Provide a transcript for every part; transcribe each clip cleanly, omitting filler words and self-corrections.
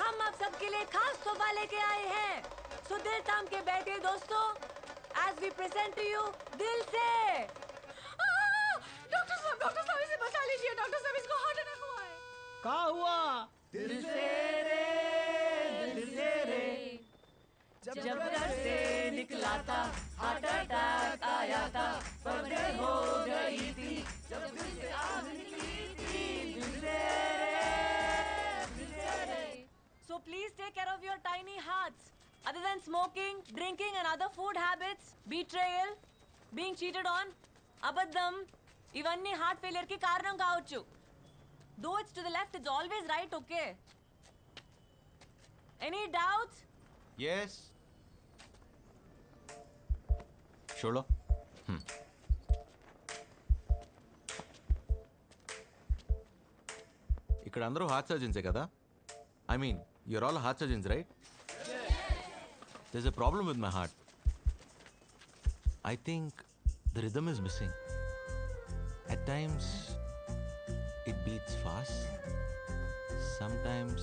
हम आप सबके लिए खास तोहफा लेके आए हैं। सो दिल थाम के बैठे दोस्तों, as we present to you दिल से। डॉक्टर साहब इसे बचा लीजिए। डॉक्टर साहब इसको हार्ट अटैक हुआ है। क्या हुआ? दिल से रे जब घर से निकला था हार्ट अटैक आया था, पगड़े हो गई थी जब दिल से आग निकली थी। दिल से रे। So please take care of your tiny hearts. Other than smoking, drinking and other food habits, betrayal, being cheated on, abaddam, ఇవన్నీ హార్ట్ ఫెయిలియర్ కి కారణం కావచ్చు. Though it's to the left, it's always right, okay? Any doubts? Yes. Sure. ఇక్కడ అందరూ heart సర్జన్సే కదా? I mean, you're all heart surgeons, right? There's a problem with my heart. I think the rhythm is missing. At times, it beats fast. Sometimes,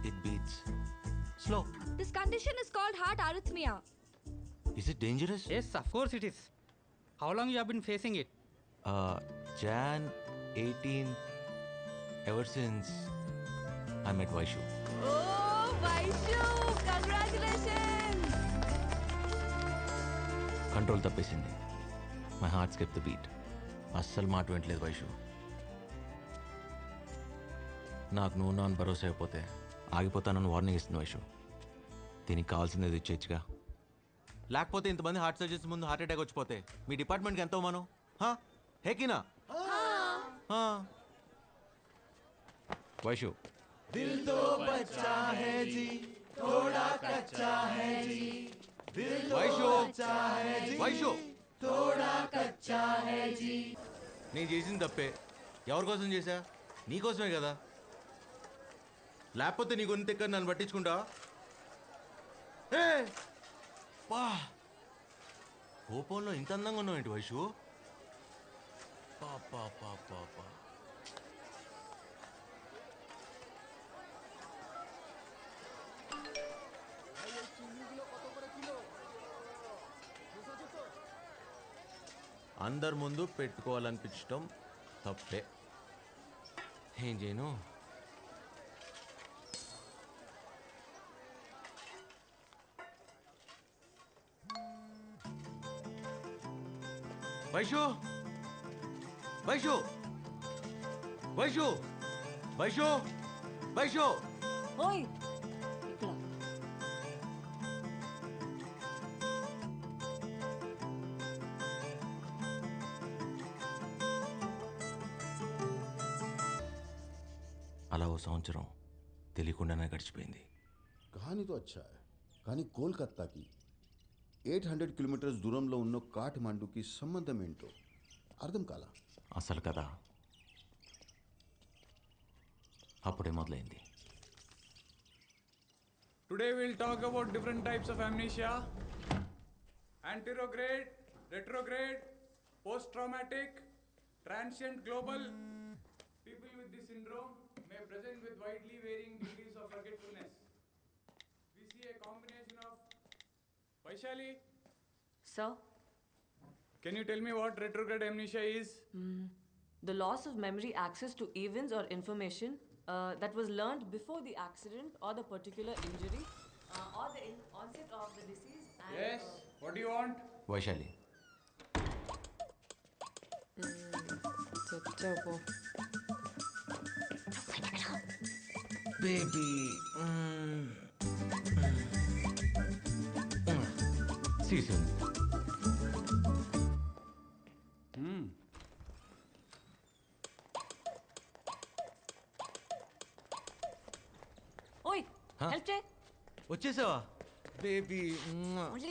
it beats slow. This condition is called heart arrhythmia. Is it dangerous? Yes, of course it is. How long you have been facing it? Jan 18, ever since I met Vaishu. Oh, Vaishu! Congratulations! Control తప్పేసింది. My heart skip the beat. అస్సలు మాట వింటలేదు వైషు. నాకు నువ్వు నాన్న భరోసా అయిపోతే ఆగిపోతానని warning ఇస్తుంది వైషు. దీనికి కావాల్సింది ఇచ్చేచ్చుగా. లేకపోతే ఇంతమంది హార్ట్ సర్జన్స్ ముందు హార్ట్ అటాక్ వచ్చిపోతే మీ డిపార్ట్మెంట్కి ఎంత అవమానం? హేకినా వైషు. दिल तो बच्चा है जी, थोड़ा कच्चा है जी। दिल तो बच्चा है जी, వైషు थोड़ा कच्चा है जी। నేను చేసింది తప్పే. ఎవరి కోసం చేశా? నీకోసమే కదా. లేకపోతే నీ గొంతు ఎక్కడ నన్ను పట్టించుకుంటా? పా కోపంలో ఇంత అందంగా ఉన్నావు ఏంటి వైషు? పాపా పాపా పా. అందరి ముందు పెట్టుకోవాలనిపించడం తప్పే. ఏం చేయను? వైషు వైషు వైషు వైషు వైషు. ఓయ్ ఇక్కడ అలా ఓ సంవత్సరం తెలియకుండానే గడిచిపోయింది. कहानी तो अच्छा है, కానీ కోల్కతాకి 800 కిలోమీటర్స్ దూరంలో ఉన్న కాఠ్మండూకి సంబంధం ఏంటో అర్థం కాలా. అసలు కదా అప్పుడే మొదలైంది. Today we'll talk about different types of amnesia: anterograde, retrograde, post-traumatic, transient global. People with this syndrome may present with widely varying degrees of forgetfulness. We see a combination of... Vaishali, Sir, can you tell me what retrograde amnesia is? the loss of memory access to events or information that was learned before the accident or the particular injury or the onset of the disease. And, Yes, what do you want? Vaishali, చెప్పు. Baby CC ఉంది. ఓయ్ help చేయి. వచ్చేసావా baby? మళ్ళీ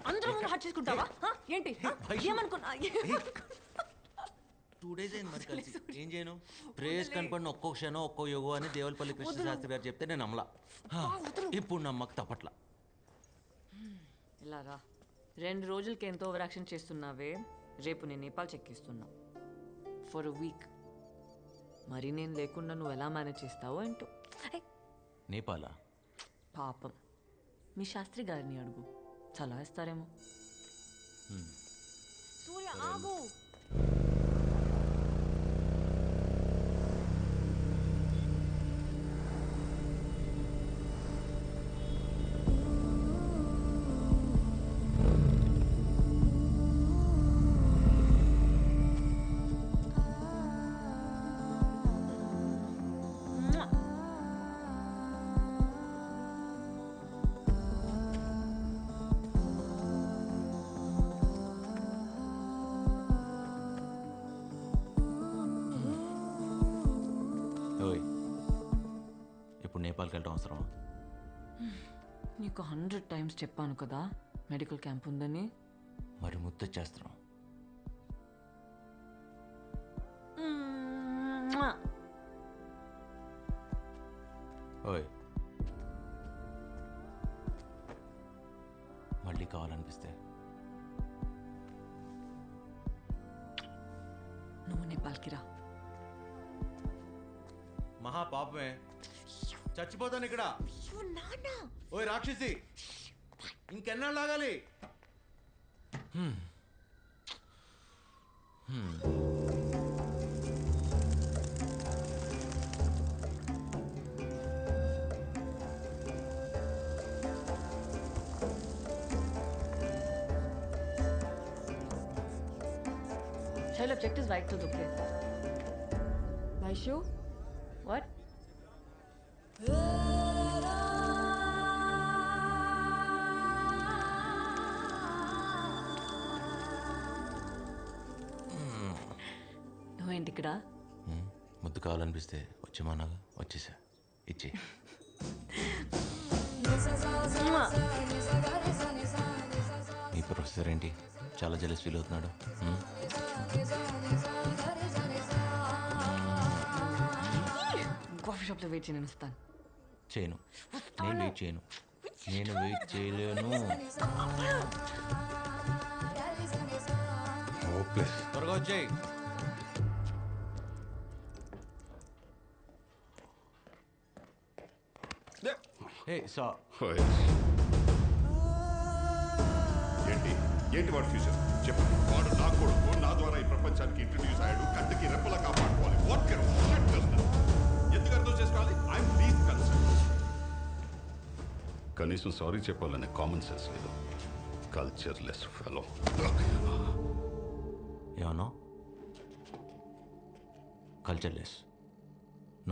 అందరూ ముందు hot చేసుకుంటావా? ఏంటి వైషు. ఏమనుకున్నా? 2 days అయింది మరి కలిసి. ఏం చేయను? ప్రేయస్ కనపడిన ఒక్కో క్షణం ఒక్కో యోగో అని దేవులపల్లి కృష్ణ శాస్త్రి గారు చెప్తే నేను నమ్మలా. ఇప్పుడు నమ్మక తప్పట్లా. ఇలా రా. 2 రోజులకి ఎంతో ఓవర్ యాక్షన్ చేస్తున్నావే. రేపు నేను నేపాల్ చెక్కిస్తున్నా ఫర్ అ వీక్. మరి నేను లేకుండా నువ్వు ఎలా మేనేజ్ చేస్తావో ఏంటో. నేపాలా? పాపం మీ శాస్త్రి గారిని అడుగు, చాలా ఇస్తారేమో. సూర్య ఆగు. ఓయ్, ఇప్పుడు నేపాల్కి వెళ్ళడం అవసరమా? నీకు 100 times చెప్పాను కదా మెడికల్ క్యాంప్ ఉందని. మరి ముద్దొచ్చేస్తున్నాం. ఓయ్, మళ్ళీ కావాలనిపిస్తే నువ్వు నేపాల్కి రా. మహా పాపమే, చచ్చిపోతాను ఇక్కడ. ఓయ్ రాక్షసి, ఇంకెన్నాళ్ళు ఆగాలి? Shall object is right to the play. Vaishu? What? నువ్వేంటి ఇక్కడ? ముద్దు కావాలనిపిస్తే వచ్చేమన్నాగా, వచ్చేసా. ఇచ్చే. ఈ ప్రొఫెసర్ ఏంటి చాలా జెలస్ ఫీల్ అవుతున్నాడు? కాఫీ షాప్లో వెయిట్ చేయను, వస్తాను. చేయను, నేను వెయిట్ చేయను, నేను వెయిట్ చేయలేను. త్వరగా వచ్చేయి. ఏంటి ఏంటి వాడు ఫ్యూచర్ చెప్పు. వాడు నా కొడుకు, నా ద్వారా ఈ ప్రపంచానికి ఇంట్రడ్యూస్ అయ్యాడు. కంటికి రెప్పలా కాపాడుకోవాలి. వాట్ కెన్ ఎందుకు అర్థం చేసుకోవాలి? I'm least concern. కనీసం సారీ చెప్పాలనే కామన్ సెన్స్ లేదు. Culture less fellow. ఏమన్నా? కల్చర్ లెస్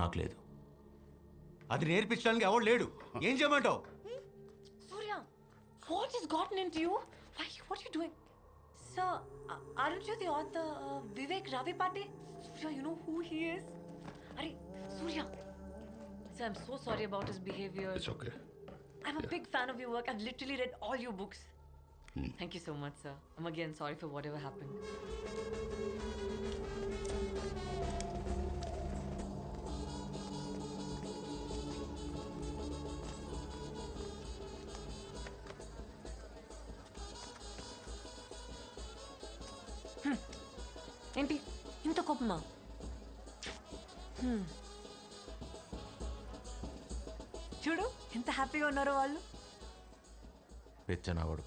నాకు లేదు. అది నేర్పించడానికి ఎవడు లేడు. ఏం చేయమంటావు? Surya, what has gotten into you? Why? What are you doing? Sir, aren't you the author of Vivek Ravipati? Surya, you know who he is? Are Surya. Sir, I'm so sorry about his behavior. It's okay. I'm a big fan of your work. I've literally read all your books. Thank you so much, sir. I'm again sorry for whatever happened. ఏంటి ఇంత కోపమా? చూడు ఎంత హ్యాపీగా ఉన్నారో వాళ్ళు. పెచ్చనావాడు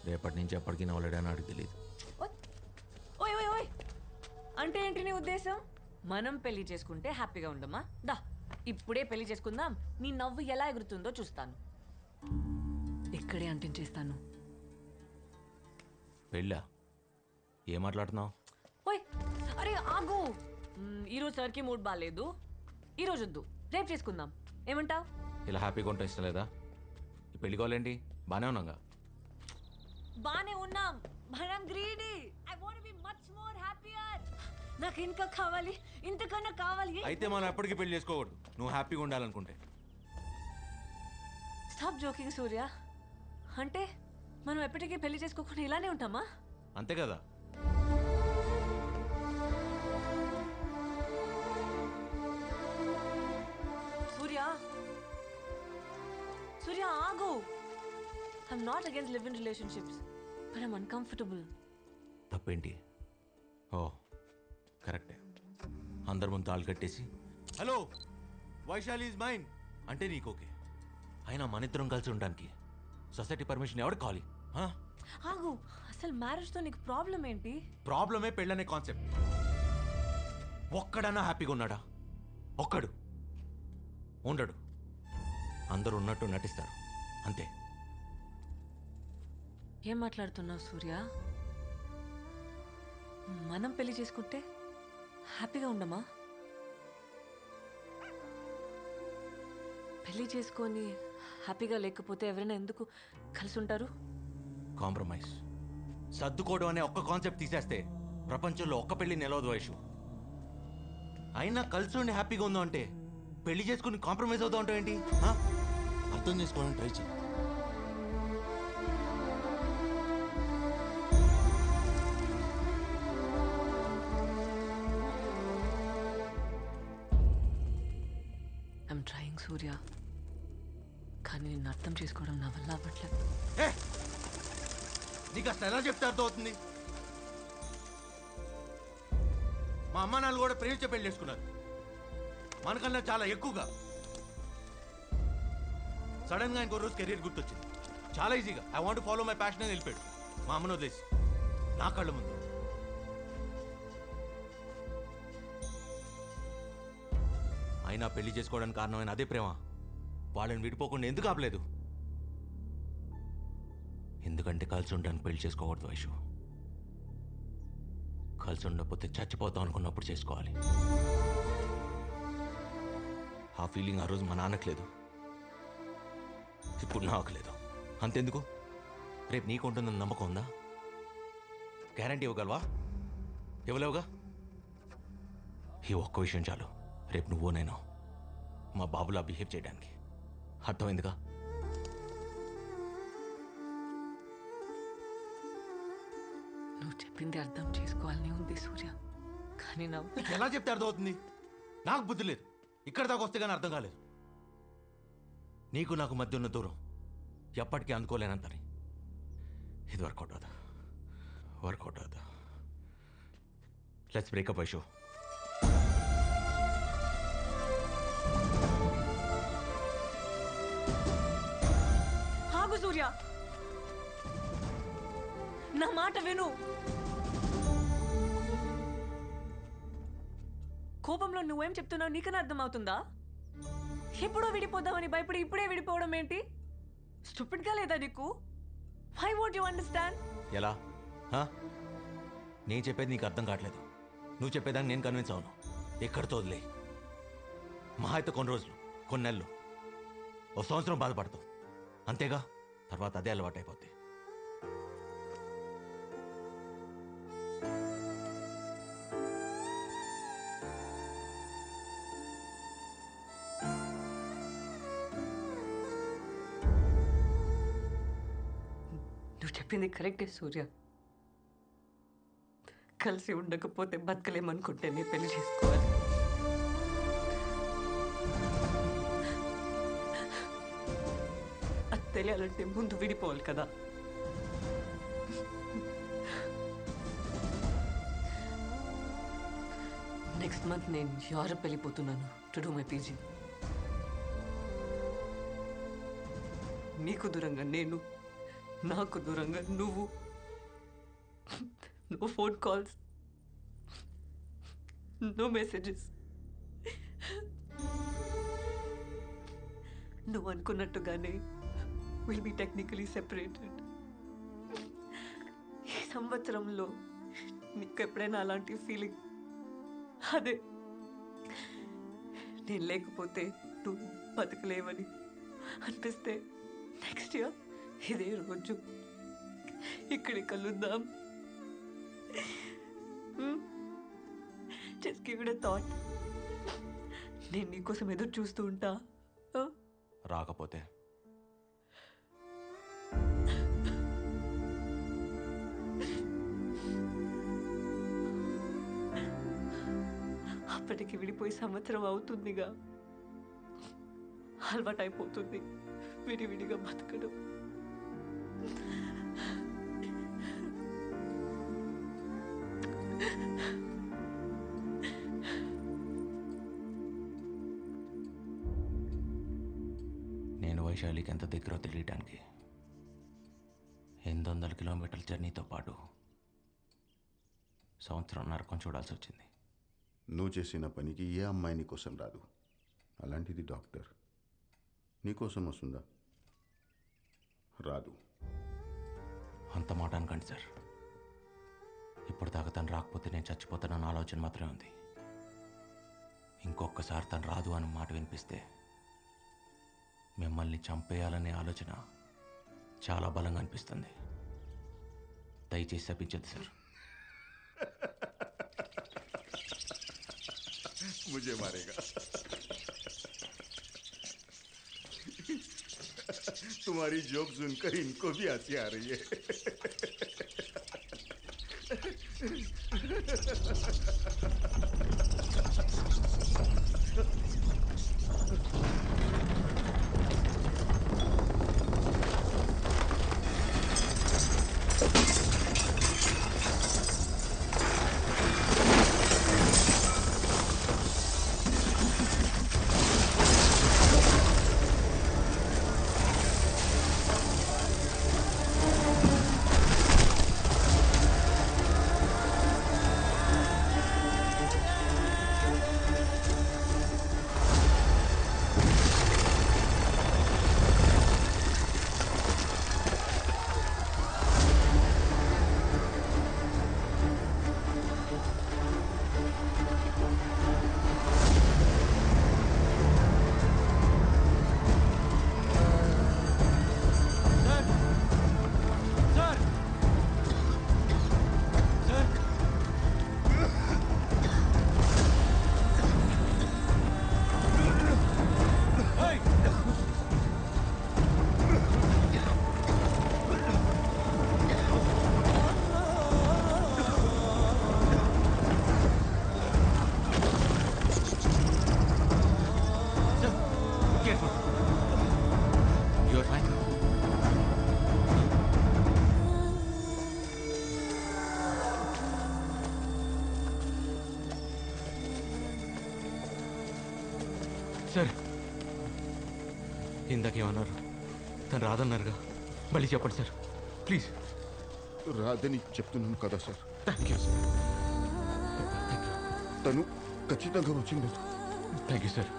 రేపటి నుంచి ఎప్పటికీ నవ్వలేడని నాకు తెలియదు. ఓయ్ ఓయ్ ఓయ్, అంటే ఏంటి నీ ఉద్దేశం? మనం పెళ్లి చేసుకుంటే హ్యాపీగా ఉండమా? దా ఇప్పుడే పెళ్లి చేసుకుందాం. నీ నవ్వు ఎలా ఎగురుతుందో చూస్తాను. ఇక్కడే అంటించేస్తాను. పెళ్ళా? ఏం మాట్లాడుతున్నావు? ఓయ్ అరే ఆగు. ఈరోజు సార్కి మూడ్ బాగాలేదు, ఈరోజు వద్దు, రేపు చేసుకుందాం. ఏమంటావ్? ఇలా హ్యాపీగా ఉంటా ఇష్టం లేదా? ఈ పెళ్లి కావాలేంటి? బాగానే ఉన్నాగా. బానే ఉన్నాం, but I'm greedy. I want be much more happier. నాకు ఇంకా కావాలి, ఇంతకన్నా కావాలి. అయితే మనం ఎప్పటికీ పెళ్లి చేసుకోకూడదు నువ్వు హ్యాపీగా ఉండాలనుకుంటే. స్టాప్ జోకింగ్ సూర్య. అంటే మనం ఎప్పటికీ పెళ్లి చేసుకోకుండా ఇలానే ఉంటామా? అంతే కదా. సూర్య సూర్య ఆగు. I'm not against live in relationships, but I'm uncomfortable. తప్పేంటి? ఓ కరెక్టే. అందరి ముందు తాళ్ళు కట్టేసి హలో వైశాలి ఈజ్ మైన్ అంటే నీకు ఓకే. అయినా మన ఇద్దరం కలిసి ఉండడానికి సొసైటీ పర్మిషన్ ఎవరికి కావాలి? ఆగు, అసలు మ్యారేజ్తో నీకు ప్రాబ్లం ఏంటి? ప్రాబ్లమే పెళ్ళనే కాన్సెప్ట్. ఒక్కడన్నా హ్యాపీగా ఉన్నాడా? ఒక్కడు ఉండడు. అందరూ ఉన్నట్టు నటిస్తారు అంతే. ఏం మాట్లాడుతున్నావు సూర్య? మనం పెళ్లి చేసుకుంటే హ్యాపీగా ఉండమా? పెళ్లి చేసుకొని హ్యాపీగా లేకపోతే ఎవరైనా ఎందుకు కలిసి ఉంటారు? కాంప్రమైజ్, సర్దుకోవడం అనే ఒక్క కాన్సెప్ట్ తీసేస్తే ప్రపంచంలో ఒక్క పెళ్లి నిలవదు వైషు. అయినా కలిసి ఉండి హ్యాపీగా ఉందో అంటే పెళ్లి చేసుకుని కాంప్రమైజ్ అవుతా ఉంటావు ఏంటి? అర్థం చేసుకోవడానికి ట్రై చేయి. ఐమ్ ట్రయింగ్ సూర్య, కానీ నిన్ను అర్థం చేసుకోవడం నా వల్ల అవ్వట్లేదు. నీకు అసలు ఎలా చెప్తే అర్థం అవుతుంది? మా అమ్మ నాన్న కూడా ప్రేమించే పెళ్లి చేసుకున్నారు, మనకన్నా చాలా ఎక్కువగా. సడన్ గా ఇంకో రోజు కెరీర్ గుర్తొచ్చింది. చాలా ఈజీగా I want follow my passion అని వెళ్ళిపోయాడు. మా అమ్మను వదిలేసి నా కళ్ళ ముందు. అయినా పెళ్లి చేసుకోవడానికి కారణమైన అదే ప్రేమ వాళ్ళని విడిపోకుండా ఎందుకు ఆపలేదు? ఎందుకంటే కలిసి ఉండడానికి పెళ్లి చేసుకోకూడదు వైషు. కలిసి ఉండకపోతే చచ్చిపోతాం అనుకున్నప్పుడు చేసుకోవాలి. ఆ ఫీలింగ్ ఆ రోజు మా నాన్నకు లేదు, ఇప్పుడు నాకు లేదు. అంతెందుకు, రేపు నీకు ఉంటుందని నమ్మకం ఉందా? గ్యారంటీ ఇవ్వగలవా? ఇవ్వలేవుగా. ఈ ఒక్క విషయం చాలు, రేపు నువ్వు నేను మా బాబులా బిహేవ్ చేయడానికి. అర్థమైందిగా? నువ్వు చెప్పింది అర్థం చేసుకోవాలని ఉంది సూర్య, కానీ నా ఎలా చెప్తే అర్థం అవుతుంది? నాకు బుద్ధి లేదు. ఇక్కడ దాకా వస్తే కానీ అర్థం కాలేదు. నీకు నాకు మధ్య ఉన్న దూరం ఎప్పటికీ అందుకోలేనంతని. ఇది వర్కౌట్ అవుదా? వర్కౌట్ అవుదా? Let's break up Vaishu. ఆగు సూర్య, నా మాట విను. కోపంలో నువ్వేం చెప్తున్నావు నీకన్నా అర్థమవుతుందా? ఎప్పుడో విడిపోదామని భయపడి ఇప్పుడే విడిపోవడం ఏంటి? స్టూపిడ్ గా లేదా నీకు? Why won't you understand? ఎలా? నేను చెప్పేది నీకు అర్థం కావట్లేదు. నువ్వు చెప్పేదాన్ని నేను కన్విన్స్ అవును. ఎక్కడితో వదిలే. మహా అయితే కొన్ని రోజులు, కొన్ని నెలలు, ఓ సంవత్సరం బాధపడతావు అంతేగా. తర్వాత అదే అలవాటు అయిపోద్ది. నువ్వు చెప్పింది కరెక్టే సూర్య. కలిసి ఉండకపోతే బతకలేమనుకుంటే నీ పెళ్లి చేసుకోవాలి. అది తెలియాలంటే ముందు విడిపోవాలి కదా. నెక్స్ట్ మంత్ నేను యూరప్ వెళ్ళిపోతున్నాను టు డూ మై పీజీ. నీకు దూరంగా నేను, నాకు దూరంగా నువ్వు. No phone calls, no messages. నువ్వు అనుకున్నట్టుగానే విల్ బి టెక్నికలీ సెపరేటెడ్. ఈ సంవత్సరంలో నీకు ఎప్పుడైనా అలాంటి ఫీలింగ్, అదే నేను లేకపోతే నువ్వు బతకలేవని అనిపిస్తే నెక్స్ట్ ఇయర్ ఇదే రోజు ఇక్కడికి కలుద్దాం. Just give it a thought. నేను నీకోసం ఎదురు చూస్తూ ఉంటా. రాకపోతే అప్పటికి విడిపోయి సంవత్సరం అవుతుందిగా. అలవాటైపోతుంది విడివిడిగా బతకడం. వైశాలికి ఎంత దగ్గరో తెలియటానికి 800 కిలోమీటర్ల జర్నీతో పాటు సంవత్సరం నరకం చూడాల్సి వచ్చింది. నువ్వు చేసిన పనికి ఏ అమ్మాయి నీ కోసం రాదు. అలాంటిది డాక్టర్ నీకోసం వస్తుందా? రాదు. అంత మాట అనకండి సార్. ఇప్పుడు దాకా తను రాకపోతే నేను చచ్చిపోతానన్న ఆలోచన మాత్రమే ఉంది. ఇంకొకసారి తను రాదు అన్న మాట వినిపిస్తే మిమ్మల్ని చంపేయాలనే ఆలోచన చాలా బలంగా అనిపిస్తుంది. దయచేసి శపించద్దు సార్. मुझे मारेगा. तुम्हारी जोक सुनकर इनको भी हंसी आ रही है. సార్ ఇందాకేమన్నారు? తను రాదన్నారుగా, మళ్ళీ చెప్పండి సార్ ప్లీజ్. రాదని చెప్తున్నాను కదా సార్. Thank you sir. తను ఖచ్చితంగా వచ్చింది. Thank you sir.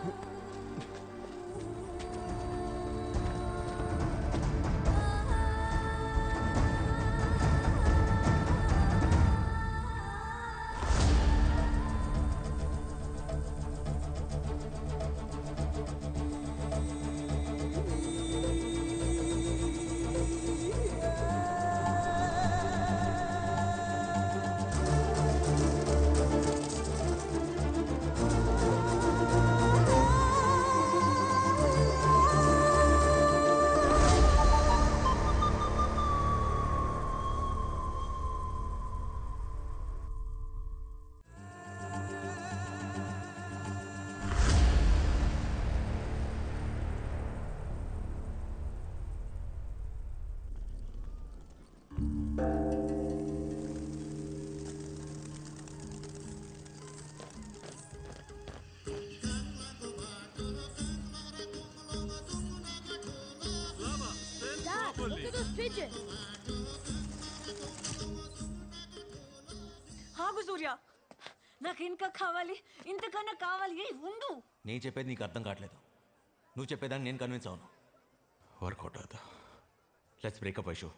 ఆగు సూర్య, నాకు ఇంకా కావాలి, ఇంతకన్నా కావాలి. ఏ ఉండు. నేను చెప్పేది నీకు అర్థం కావట్లేదు. నువ్వు చెప్పేదాన్ని నేను కన్విన్స్ అవును. వర్కౌట్ అవుతా. Let's breakup Aishu.